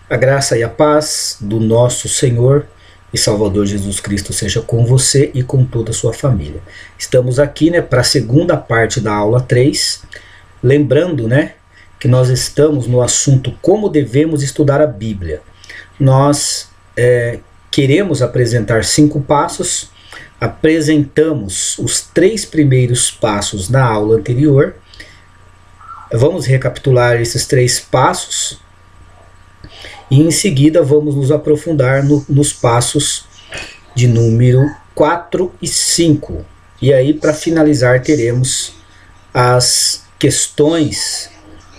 A graça e a paz do nosso Senhor e Salvador Jesus Cristo seja com você e com toda a sua família. Estamos aqui, para a segunda parte da aula 3, lembrando, que nós estamos no assunto como devemos estudar a Bíblia. Nós queremos apresentar 5 passos, apresentamos os 3 primeiros passos na aula anterior. Vamos recapitular esses 3 passos. E em seguida vamos nos aprofundar nos passos de número 4 e 5. E aí, para finalizar, teremos as questões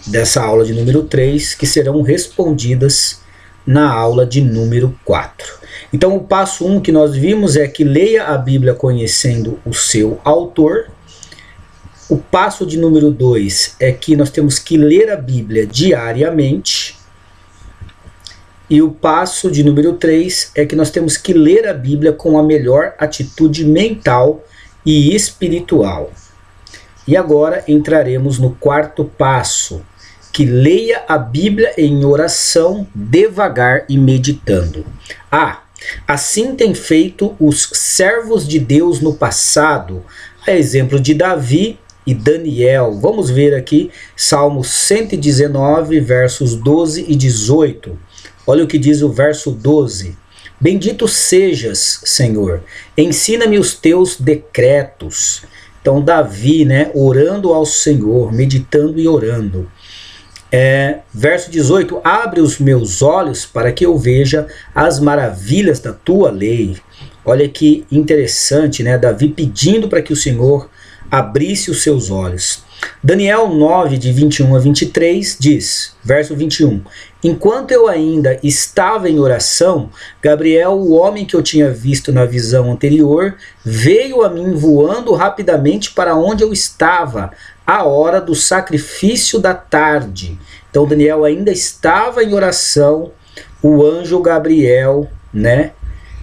dessa aula de número 3 que serão respondidas na aula de número 4. Então o passo 1 que nós vimos é que leia a Bíblia conhecendo o seu autor. O passo de número 2 é que nós temos que ler a Bíblia diariamente. E o passo de número 3 é que nós temos que ler a Bíblia com a melhor atitude mental e espiritual. E agora entraremos no 4º passo, que leia a Bíblia em oração, devagar e meditando. Assim tem feito os servos de Deus no passado, a exemplo de Davi e Daniel. Vamos ver aqui Salmo 119, versos 12 e 18. Olha o que diz o verso 12. Bendito sejas, Senhor, ensina-me os teus decretos. Então Davi, orando ao Senhor, meditando e orando. Verso 18, abre os meus olhos para que eu veja as maravilhas da tua lei. Olha que interessante, Davi pedindo para que o Senhor abrisse os seus olhos. Daniel 9, de 21 a 23, diz, verso 21, enquanto eu ainda estava em oração, Gabriel, o homem que eu tinha visto na visão anterior, veio a mim voando rapidamente para onde eu estava, à hora do sacrifício da tarde. Então Daniel ainda estava em oração, o anjo Gabriel,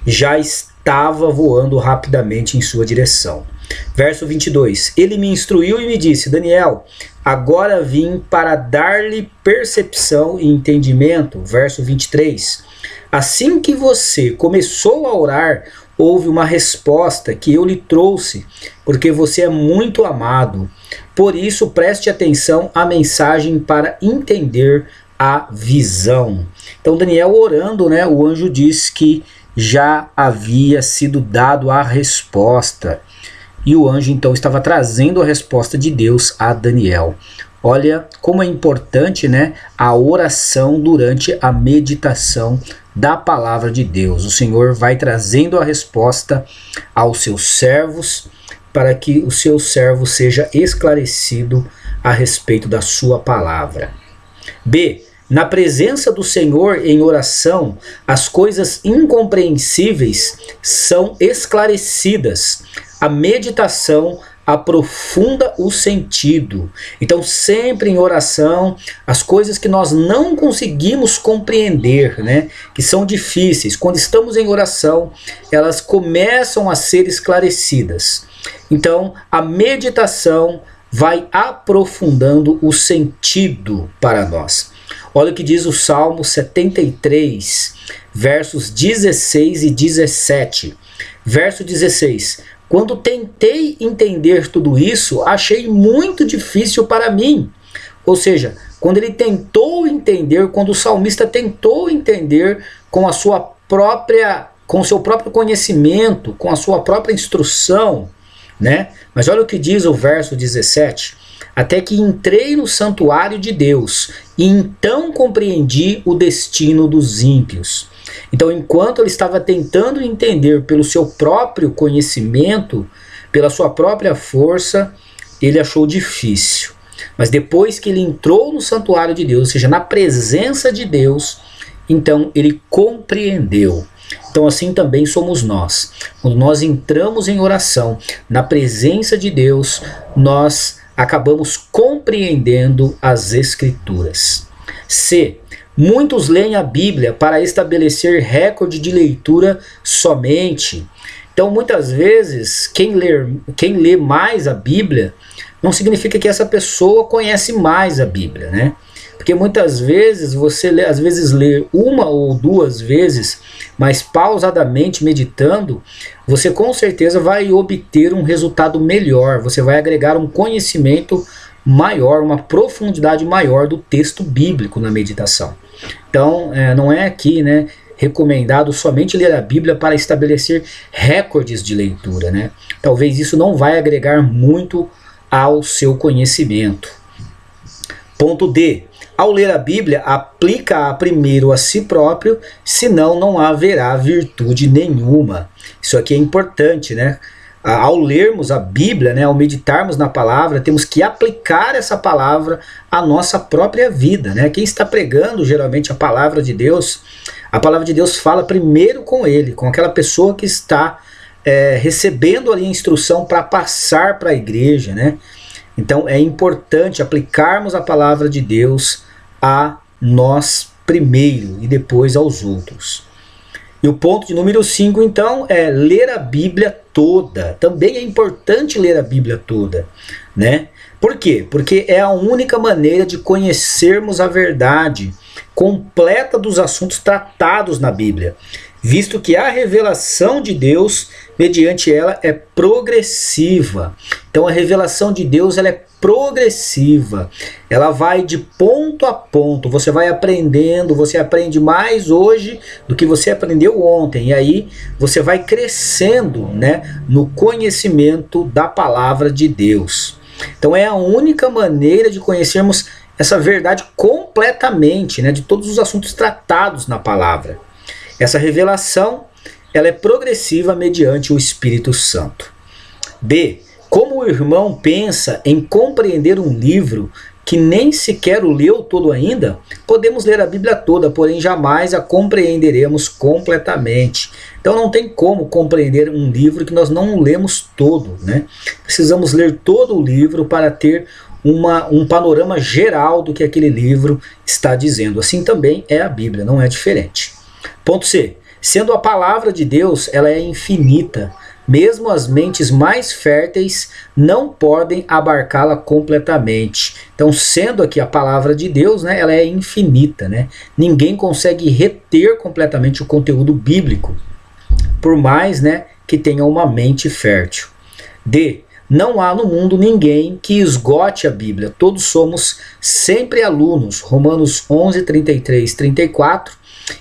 já estava voando rapidamente em sua direção. Verso 22, ele me instruiu e me disse, Daniel, agora vim para dar-lhe percepção e entendimento. Verso 23, assim que você começou a orar, houve uma resposta que eu lhe trouxe, porque você é muito amado. Por isso, preste atenção à mensagem para entender a visão. Então, Daniel orando, o anjo diz que já havia sido dado a resposta. E o anjo, então, estava trazendo a resposta de Deus a Daniel. Olha como é importante, a oração durante a meditação da palavra de Deus. O Senhor vai trazendo a resposta aos seus servos, para que o seu servo seja esclarecido a respeito da sua palavra. B. Na presença do Senhor em oração, as coisas incompreensíveis são esclarecidas. A meditação aprofunda o sentido. Então, sempre em oração, as coisas que nós não conseguimos compreender, que são difíceis, quando estamos em oração, elas começam a ser esclarecidas. Então, a meditação vai aprofundando o sentido para nós. Olha o que diz o Salmo 73, versos 16 e 17. Verso 16. Quando tentei entender tudo isso, achei muito difícil para mim. Ou seja, quando ele tentou entender, quando o salmista tentou entender com a sua própria, com o seu próprio conhecimento, com a sua própria instrução, Mas olha o que diz o verso 17. Até que entrei no santuário de Deus, e então compreendi o destino dos ímpios. Então, enquanto ele estava tentando entender pelo seu próprio conhecimento, pela sua própria força, ele achou difícil. Mas depois que ele entrou no santuário de Deus, ou seja, na presença de Deus, então ele compreendeu. Então assim também somos nós. Quando nós entramos em oração, na presença de Deus, nós acabamos compreendendo as Escrituras. C. Muitos leem a Bíblia para estabelecer recorde de leitura somente. Então, muitas vezes, quem lê mais a Bíblia não significa que essa pessoa conhece mais a Bíblia, Porque muitas vezes você lê, às vezes lê uma ou duas vezes, mas pausadamente meditando, você com certeza vai obter um resultado melhor, você vai agregar um conhecimento maior, uma profundidade maior do texto bíblico na meditação. Então, não é aqui, né, recomendado somente ler a Bíblia para estabelecer recordes de leitura, né? Talvez isso não vai agregar muito ao seu conhecimento. Ponto D. Ao ler a Bíblia, aplica-a primeiro a si próprio, senão não haverá virtude nenhuma. Isso aqui é importante, né? Ao lermos a Bíblia, né, ao meditarmos na palavra, temos que aplicar essa palavra à nossa própria vida, né? Quem está pregando geralmente a palavra de Deus fala primeiro com ele, com aquela pessoa que está recebendo ali a instrução para passar para a igreja, né? Então é importante aplicarmos a palavra de Deus a nós primeiro e depois aos outros. E o ponto de número 5, então, é ler a Bíblia toda. Também é importante ler a Bíblia toda, né? Por quê? Porque é a única maneira de conhecermos a verdade completa dos assuntos tratados na Bíblia, visto que a revelação de Deus, mediante ela, é progressiva. Então a revelação de Deus ela é progressiva, ela vai de ponto a ponto, você vai aprendendo, você aprende mais hoje do que você aprendeu ontem, e aí você vai crescendo, né, no conhecimento da palavra de Deus. Então é a única maneira de conhecermos essa verdade completamente, né, de todos os assuntos tratados na palavra. Essa revelação ela é progressiva mediante o Espírito Santo. B. Como o irmão pensa em compreender um livro que nem sequer o leu todo ainda, podemos ler a Bíblia toda, porém jamais a compreenderemos completamente. Então não tem como compreender um livro que nós não lemos todo, né? Precisamos ler todo o livro para ter um panorama geral do que aquele livro está dizendo. Assim também é a Bíblia, não é diferente. Ponto C. Sendo a palavra de Deus, ela é infinita. Mesmo as mentes mais férteis não podem abarcá-la completamente. Então, sendo aqui a palavra de Deus, né, ela é infinita, né? Ninguém consegue reter completamente o conteúdo bíblico, por mais, né, que tenha uma mente fértil. D. Não há no mundo ninguém que esgote a Bíblia. Todos somos sempre alunos. Romanos 11, 33, 34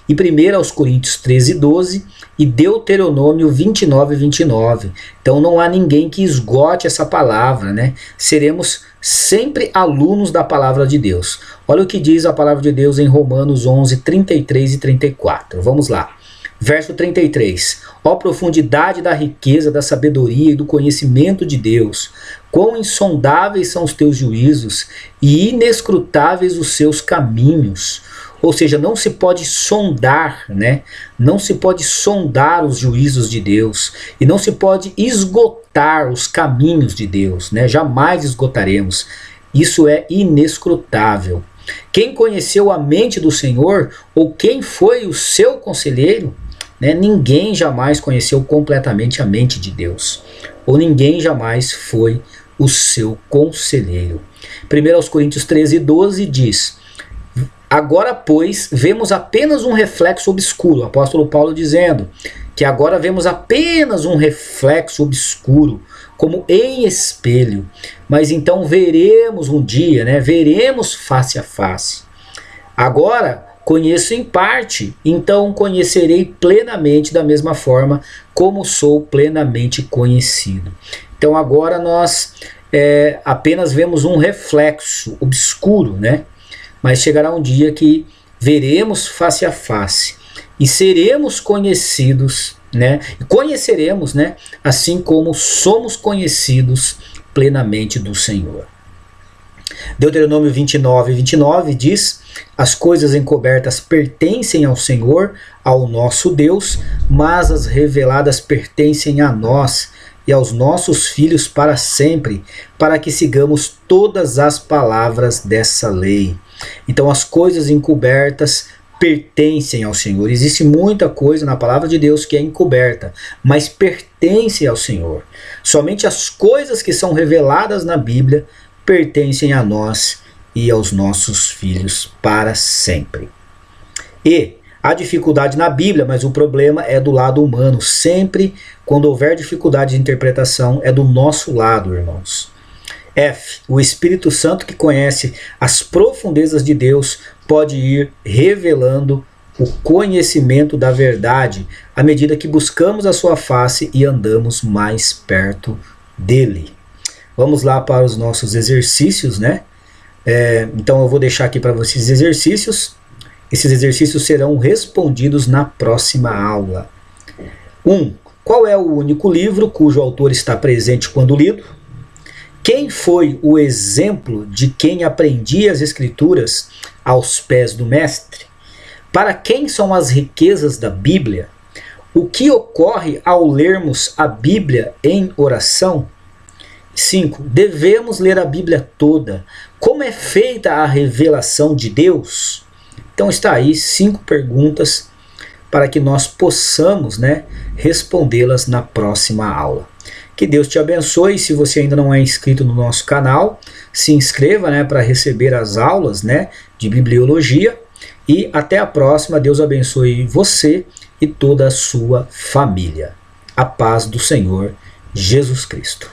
e 1 Coríntios 13, 12 e Deuteronômio 29, 29. Então não há ninguém que esgote essa palavra, né? Seremos sempre alunos da palavra de Deus. Olha o que diz a palavra de Deus em Romanos 11, 33 e 34. Vamos lá. Verso 33. Ó profundidade da riqueza, da sabedoria e do conhecimento de Deus, quão insondáveis são os teus juízos e inescrutáveis os seus caminhos. Ou seja, não se pode sondar, né? Não se pode sondar os juízos de Deus e não se pode esgotar os caminhos de Deus, né? Jamais esgotaremos. Isso é inescrutável. Quem conheceu a mente do Senhor ou quem foi o seu conselheiro? Né? Ninguém jamais conheceu completamente a mente de Deus, ou ninguém jamais foi o seu conselheiro. 1 Coríntios 13, 12 diz: agora, pois, vemos apenas um reflexo obscuro. O apóstolo Paulo dizendo que agora vemos apenas um reflexo obscuro, como em espelho. Mas então veremos um dia, né? Veremos face a face. Agora conheço em parte, então conhecerei plenamente da mesma forma como sou plenamente conhecido. Então agora nós apenas vemos um reflexo obscuro, né? Mas chegará um dia que veremos face a face e seremos conhecidos, né? E conheceremos, né? Assim como somos conhecidos plenamente do Senhor. Deuteronômio 29, 29 diz: as coisas encobertas pertencem ao Senhor, ao nosso Deus, mas as reveladas pertencem a nós e aos nossos filhos para sempre, para que sigamos todas as palavras dessa lei. Então as coisas encobertas pertencem ao Senhor. Existe muita coisa na palavra de Deus que é encoberta, mas pertence ao Senhor. Somente as coisas que são reveladas na Bíblia pertencem a nós e aos nossos filhos para sempre. E há dificuldade na Bíblia, mas o problema é do lado humano. Sempre quando houver dificuldade de interpretação, é do nosso lado, irmãos. F. O Espírito Santo, que conhece as profundezas de Deus, pode ir revelando o conhecimento da verdade à medida que buscamos a sua face e andamos mais perto dele. Vamos lá para os nossos exercícios, né? Então eu vou deixar aqui para vocês exercícios. Esses exercícios serão respondidos na próxima aula. 1. Qual é o único livro cujo autor está presente quando lido? Quem foi o exemplo de quem aprendia as Escrituras aos pés do Mestre? Para quem são as riquezas da Bíblia? O que ocorre ao lermos a Bíblia em oração? 5. Devemos ler a Bíblia toda. Como é feita a revelação de Deus? Então está aí 5 perguntas para que nós possamos, né, respondê-las na próxima aula. Que Deus te abençoe. Se você ainda não é inscrito no nosso canal, se inscreva, né, para receber as aulas, né, de bibliologia. E até a próxima. Deus abençoe você e toda a sua família. A paz do Senhor Jesus Cristo.